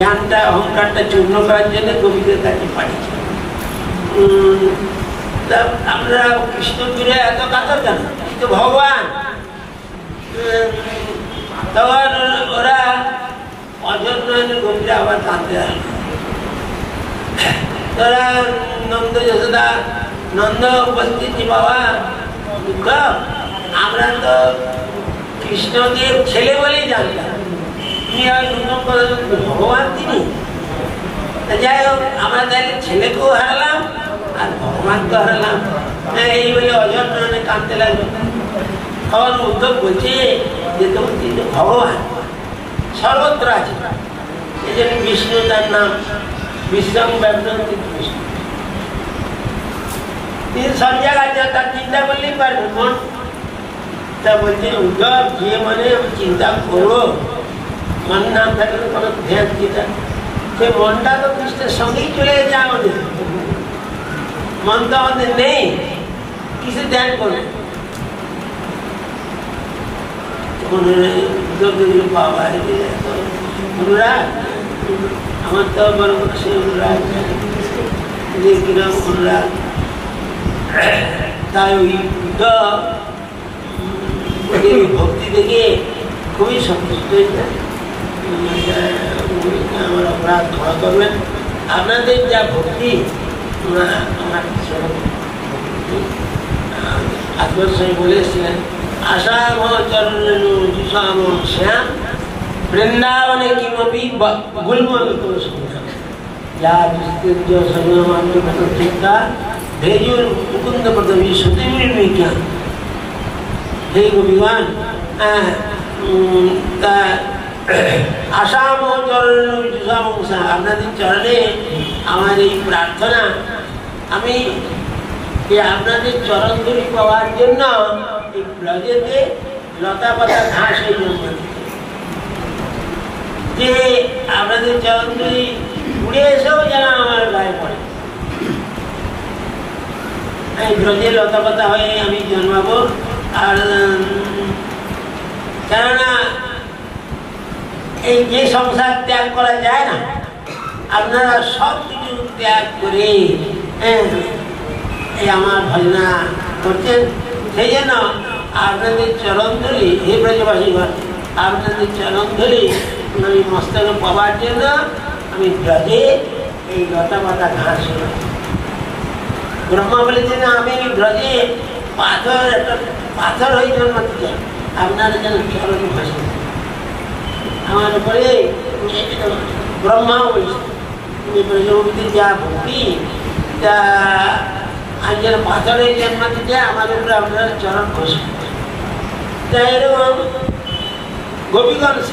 জ্ঞানটা অহংকারটা চূর্ণ করার জন্য কবিদের কাছে পাঠিয়েছে। আমরা কৃষ্ণ ফিরে এত কাতর কেন? তো ভগবান তখন ওরা অজন্মের গভীরে আবার কাঁদতে আসলো। তোরা নন্দ যশোদা নন্দ উপস্থিত বাবা দুঃখ, আমরা তো কৃষ্ণদেব ছেলে বলেই জানতাম, তুমি আর নূতন ভগবান তিনি। যাই হোক, আমরা তাহলে ছেলেকেও হারালাম আর ভগবানকেও হারালাম। এই বলে অজন্মে কাঁদতে লাগলো। তখন উদ্ধব বলছে যে তোমার কিন্তু ভগবান সর্বত্র আছে, এই জন্য বিষ্ণু তার নাম, বিশ্রাম ব্যবধান বিষ্ণু। তিনি সব জায়গায় তার চিন্তা করলেই পারবে মন। তা বলছে উদ্ধব যে মানে আমি চিন্তা করবো, মন নাম থাকলে কোনো ধ্যান চিন্তা, সে মনটা তো কৃষ্ণের সঙ্গেই চলে গেছে আমাদের। মন তো আমাদের নেই, কিছু ধ্যান করবে। বাবা অনুরাগ, আমার তো বড় সে অনুরাগ, কিরম অনুরাগ। তাই ওই ভক্তি দেখে খুবই সন্তুষ্ট হয়েছে। আমার অপরাধ ক্ষমা করবেন, আপনাদের যা ভক্তি আমার আকবর সাহেব বলে এসেছিলেন, আসাম চরণেনু জুসাম শ্যাম বৃন্দাবনে কিমপি গুলমল যা বিস্তৃত সর্বমাত্র চিন্তা ভেজুর মুকুন্দ পদবী সতীবীর বিজ্ঞান। হে গোপীগণ, আসাম চরণেনু জুসাম আপনাদের চরণে আমার এই প্রার্থনা, আমি আপনাদের চরণ ধরি পাওয়ার জন্য এই ব্রজেতে লতা পাতা ঘাস হয়ে জন্ম যে আপনাদের চরণ ধরি উড়ে এসেও যেন আমার গায়ে পড়ে। এই ব্রজে লতা পাতা হয়ে আমি জন্মাবো। আর কেননা এই যে সংসার ত্যাগ করা যায় না, আপনারা সব কিছু ত্যাগ করে এই আমার ভজনা করছেন, সেই জন্য আপনাদের চরণ ধরি, হে ব্রজবাসীগণ, আপনাদের চরণ ধরি আমি মস্তক পাওয়ার জন্য আমি ব্রজে এই লতা পাতা ঘাস। ব্রহ্মা বলেছেন আমি ব্রজে পাথর, একটা পাথর হয়ে জন্মাতে চাই, আপনারা যেন চরণ ভাসেন আমার উপরে। ব্রহ্মাও বলছে তুমি ব্রজমুক্তির যা ভক্তি, তা আমি যেন পাথরে জন্মাতে চাই, আমার উপরে আপনারা চরণ ভাসেন। তাই এরকম গোপীগণ